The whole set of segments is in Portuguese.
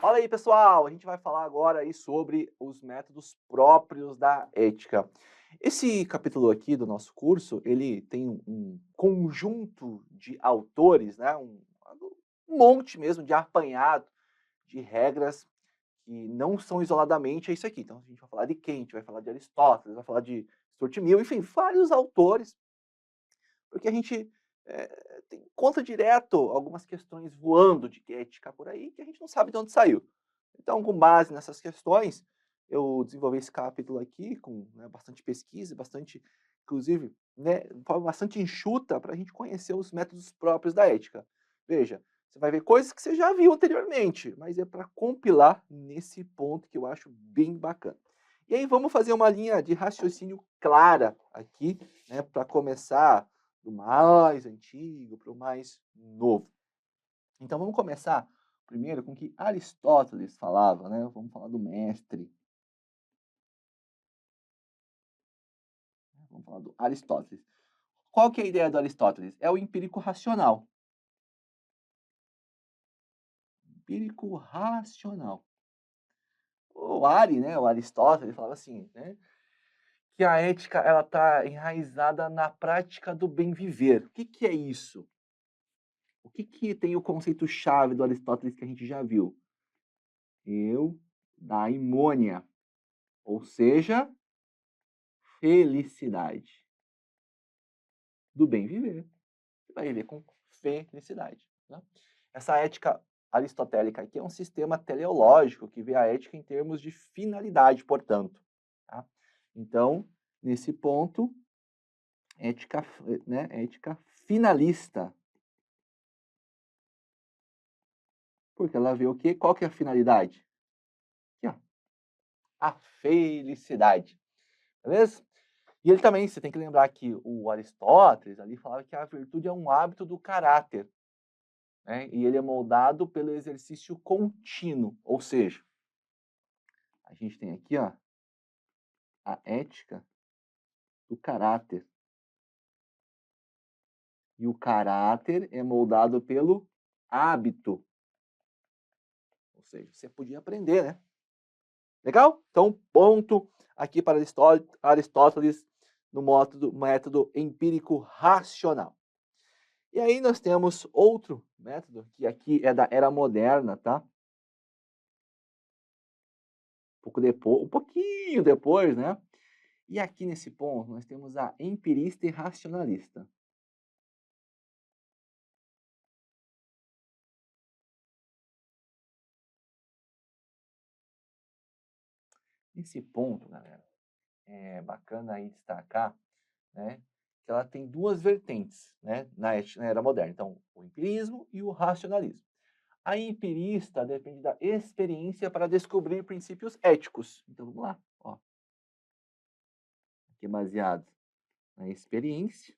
Fala aí, pessoal! A gente vai falar agora aí sobre os métodos próprios da ética. Esse capítulo aqui do nosso curso, ele tem um conjunto de autores, né, um monte mesmo de apanhado de regras que não são isoladamente isso aqui. Então a gente vai falar de Kant, vai falar de Aristóteles, vai falar de Stuart Mill, enfim, vários autores, porque a gente encontra direto algumas questões voando de ética por aí que a gente não sabe de onde saiu. Então, com base nessas questões, eu desenvolvi esse capítulo aqui com, né, bastante pesquisa, bastante, inclusive, né, de forma bastante enxuta para a gente conhecer os métodos próprios da ética. Veja, você vai ver coisas que você já viu anteriormente, mas é para compilar nesse ponto que eu acho bem bacana. E aí vamos fazer uma linha de raciocínio clara aqui, né, para começar do mais antigo para o mais novo. Então vamos começar primeiro com o que Aristóteles falava, né? Vamos falar do mestre. Vamos falar do Aristóteles. Qual que é a ideia do Aristóteles? É o empírico racional. Empírico racional. O Ari, né, o Aristóteles, falava assim, né, que a ética ela está enraizada na prática do bem viver. O que que é isso? O que que tem o conceito chave do Aristóteles que a gente já viu? Eudaimonia, ou seja, felicidade. Do bem viver. Você vai viver com felicidade. Né? Essa ética aristotélica aqui é um sistema teleológico que vê a ética em termos de finalidade, portanto. Tá? Então, nesse ponto, ética, né, ética finalista. Porque ela vê o quê? Qual que é a finalidade? Aqui, ó, a felicidade. Beleza? E ele também, você tem que lembrar que o Aristóteles ali falava que a virtude é um hábito do caráter, né? E ele é moldado pelo exercício contínuo, ou seja, a gente tem aqui, ó, a ética do caráter. E o caráter é moldado pelo hábito. Ou seja, você podia aprender, né? Legal? Então, ponto aqui para Aristóteles no método empírico racional. E aí nós temos outro método, que aqui é da era moderna, tá? Um pouquinho depois, né? E aqui nesse ponto nós temos a empirista e racionalista. Nesse ponto, galera, é bacana aí destacar, né, que ela tem duas vertentes, né, na era moderna. Então, o empirismo e o racionalismo. A empirista depende da experiência para descobrir princípios éticos. Então, vamos lá, ó. Aqui baseado na experiência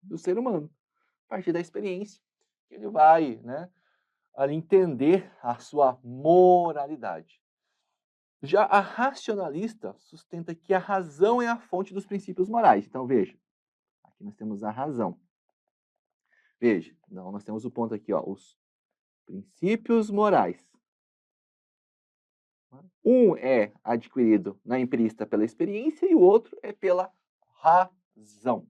do ser humano. A partir da experiência, que ele vai, né, ali entender a sua moralidade. Já a racionalista sustenta que a razão é a fonte dos princípios morais. Então, veja, aqui nós temos a razão. Veja, então nós temos o ponto aqui, ó, os princípios morais. Um é adquirido na empirista pela experiência e o outro é pela razão.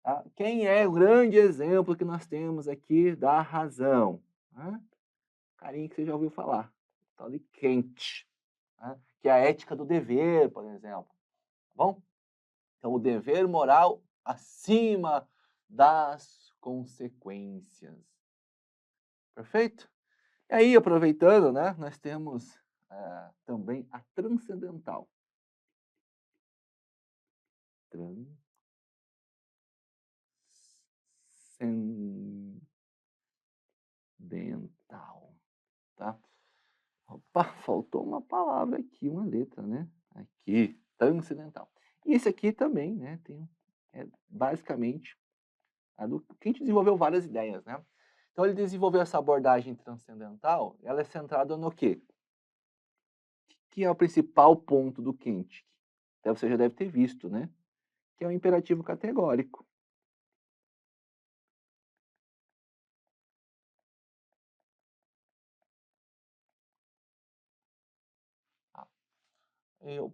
Tá? Quem é o grande exemplo que nós temos aqui da razão? Né? Carinha que você já ouviu falar, tal de Kant, né? Que é a ética do dever, por exemplo. Tá bom? Então, o dever moral acima das consequências. Perfeito? E aí, aproveitando, né, nós temos também a transcendental. Transcendental, tá? Opa, faltou uma palavra aqui, uma letra, né? Aqui, transcendental. E esse aqui também, né, basicamente a do que a gente desenvolveu várias ideias, né? Então ele desenvolveu essa abordagem transcendental, ela é centrada no quê? Que é o principal ponto do Kant? Então você já deve ter visto, né? Que é o imperativo categórico.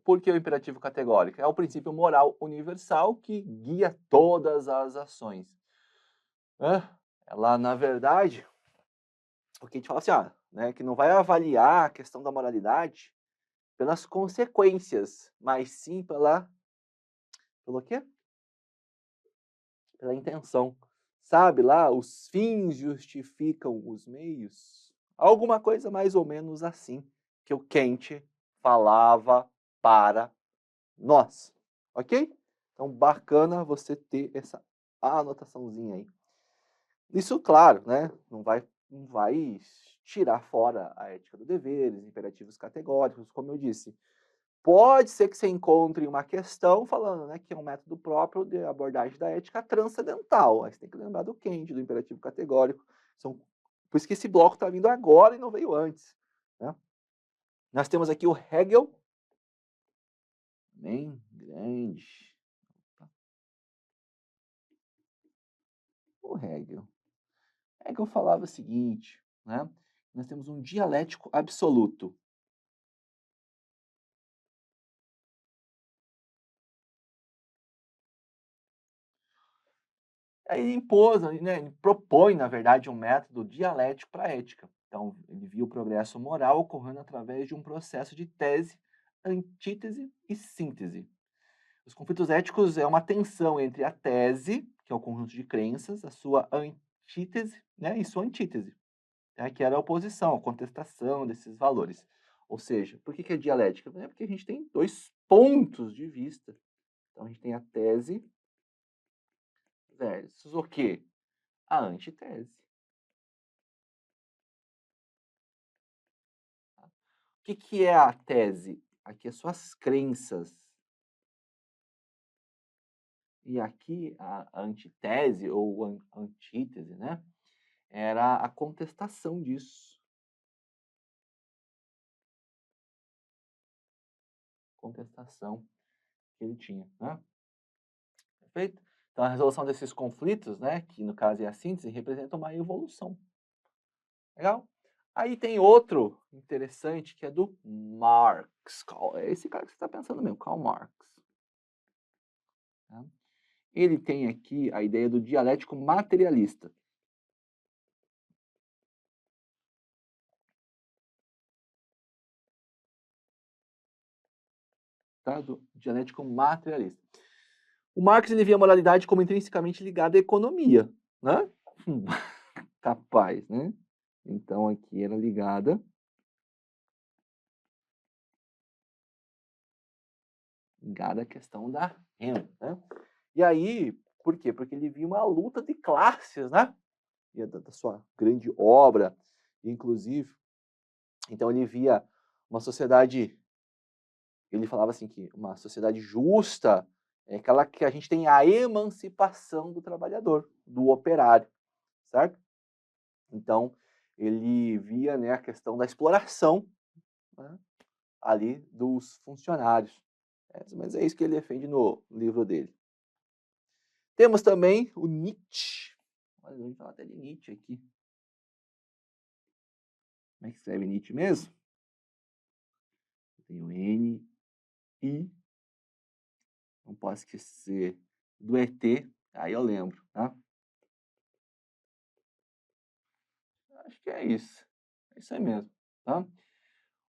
Por que o imperativo categórico? É o princípio moral universal que guia todas as ações. Ela, na verdade, o que a gente fala assim, né, que não vai avaliar a questão da moralidade pelas consequências, mas sim pelo quê? Pela intenção. Sabe lá, os fins justificam os meios? Alguma coisa mais ou menos assim que o Kant falava para nós, ok? Então, bacana você ter essa anotaçãozinha aí. Isso, claro, né? Não vai tirar fora a ética do deveres, imperativos categóricos, como eu disse. Pode ser que você encontre uma questão falando, né, que é um método próprio de abordagem da ética transcendental. Aí você tem que lembrar do Kant, do imperativo categórico. Por isso que esse bloco está vindo agora e não veio antes, né? Nós temos aqui o Hegel, bem grande. O Hegel. Hegel falava o seguinte, né? Nós temos um dialético absoluto. Aí ele impôs, né, ele propõe, na verdade, um método dialético para a ética. Então, ele viu o progresso moral ocorrendo através de um processo de tese, antítese e síntese. Os conflitos éticos é uma tensão entre a tese, que é o conjunto de crenças, a sua antítese, né, e sua antítese, né, que era a oposição, a contestação desses valores. Ou seja, por que é dialética? É porque a gente tem dois pontos de vista. Então, a gente tem a tese versus o quê? A antitese. O que é a tese? Aqui as suas crenças. E aqui a antitese ou antítese, né? Era a contestação disso. Contestação que ele tinha, né? Perfeito? Então a resolução desses conflitos, né, que no caso é a síntese, representa uma evolução. Legal? Aí tem outro interessante que é do Marx. É esse cara que você está pensando mesmo, Karl Marx. Tá? Ele tem aqui a ideia do dialético materialista. Tá? Do dialético materialista. O Marx ele via a moralidade como intrinsecamente ligada à economia, né? Capaz, né? Então aqui era ligada à questão da renda, né? E aí, por quê? Porque ele via uma luta de classes, né? E da sua grande obra, inclusive. Então ele via uma sociedade, ele falava assim que uma sociedade justa é aquela que a gente tem a emancipação do trabalhador, do operário, certo? Então ele via, né, a questão da exploração, né, ali dos funcionários. Mas é isso que ele defende no livro dele. Temos também o Nietzsche. Olha, eu vou falar até de Nietzsche aqui. Como é que escreve Nietzsche mesmo? Tem o N, I, não posso esquecer do ET, aí eu lembro, tá? Acho que é isso. É isso aí mesmo, tá?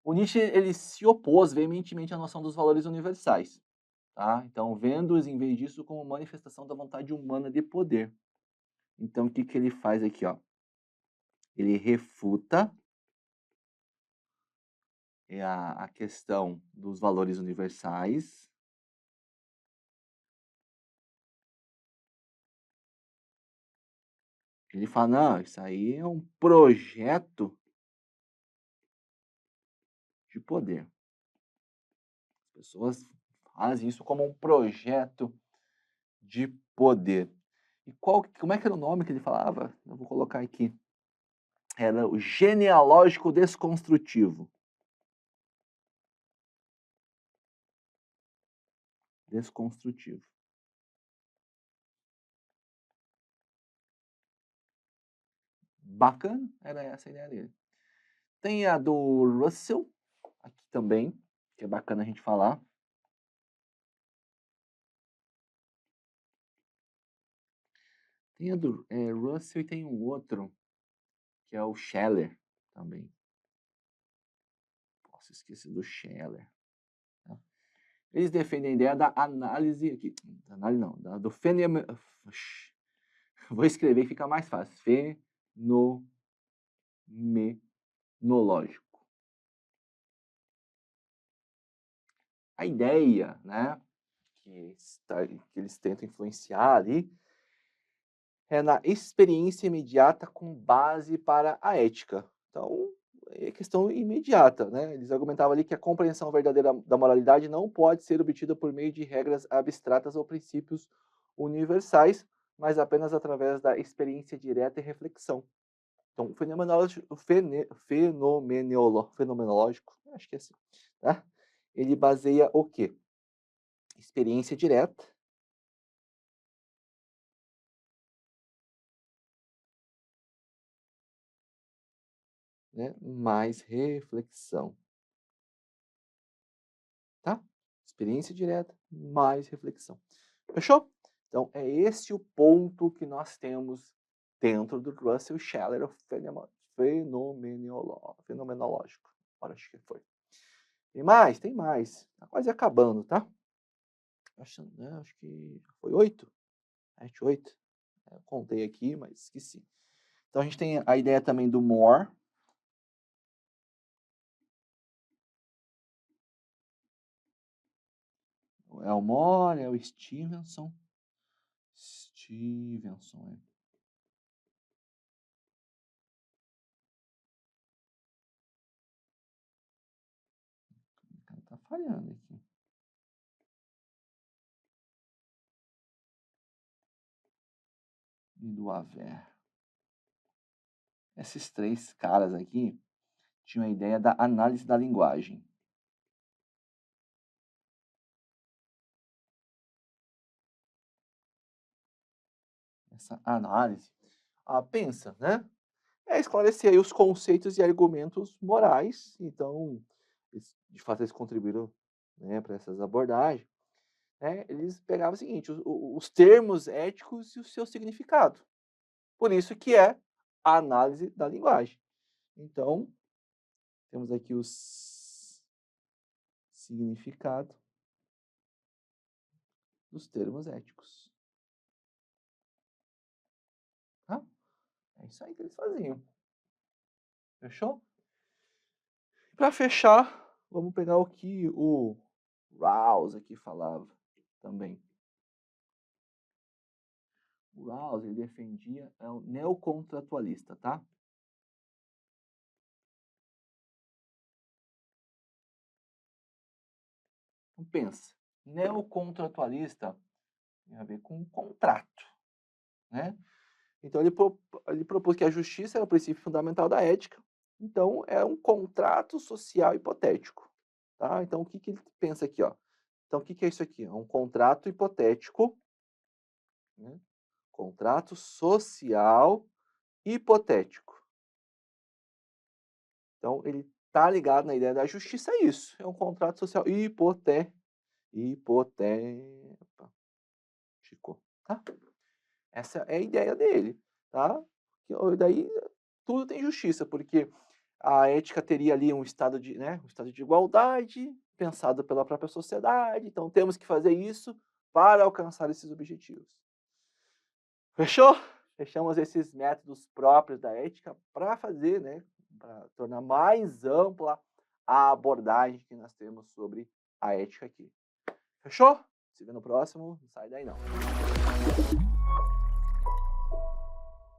O Nietzsche, ele se opôs veementemente à noção dos valores universais, tá? Então, vendo-os, em vez disso, como manifestação da vontade humana de poder. Então, o que que ele faz aqui, ó? Ele refuta a questão dos valores universais. Ele fala, não, isso aí é um projeto de poder. As pessoas fazem isso como um projeto de poder. E como é que era o nome que ele falava? Eu vou colocar aqui. Era o genealógico desconstrutivo. Desconstrutivo. Bacana, era essa a ideia dele. Tem a do Russell, aqui também, que é bacana a gente falar. Tem a do Russell e tem um outro, que é o Scheller também. Posso esquecer do Scheller. Tá? Eles defendem a ideia da análise aqui, análise não, do fenomenológico. Vou escrever e fica mais fácil. Fenomenológico. A ideia, né, que eles tentam influenciar ali é na experiência imediata com base para a ética. Então, é questão imediata, né? Eles argumentavam ali que a compreensão verdadeira da moralidade não pode ser obtida por meio de regras abstratas ou princípios universais, mas apenas através da experiência direta e reflexão. Então, o fenomenológico, acho que é assim, tá? Ele baseia o quê? Experiência direta, né? Mais reflexão, tá? Experiência direta, mais reflexão. Fechou? Então, é esse o ponto que nós temos dentro do Russell Scheller fenomenológico. Agora acho que foi. Tem mais? Tem mais. Tá quase acabando, tá? Acho que foi 8. Acho 8. Eu contei aqui, mas esqueci. Então, a gente tem a ideia também do Moore. É o Moore, é o Stevenson. Stevenson, é. O cara tá falhando aqui. E do Aver. Esses três caras aqui tinham a ideia da análise da linguagem. Essa análise, pensa, né? É esclarecer aí os conceitos e argumentos morais. Então, de fato, eles contribuíram, né, para essas abordagens. Né? Eles pegavam o seguinte, os termos éticos e o seu significado. Por isso que é a análise da linguagem. Então, temos aqui os significado dos termos éticos. Tá? É isso aí que eles faziam. Fechou? Para fechar, vamos pegar o que o Rawls aqui falava também. O Rawls, ele defendia o neocontratualista, tá? Então pensa, neocontratualista tem a ver com contrato, né? Então ele propôs que a justiça era o princípio fundamental da ética, então é um contrato social hipotético, tá? Então o que ele pensa aqui, ó? Então o que é isso aqui? É um contrato hipotético, né? Contrato social hipotético. Então ele tá ligado na ideia da justiça, é isso, é um contrato social hipotético, tá? Essa é a ideia dele, tá? Daí tudo tem justiça, porque a ética teria ali um estado de, né, um estado de igualdade, pensado pela própria sociedade, então temos que fazer isso para alcançar esses objetivos. Fechou? Fechamos esses métodos próprios da ética para fazer, né, para tornar mais ampla a abordagem que nós temos sobre a ética aqui. Fechou? Se vê no próximo, não sai daí não.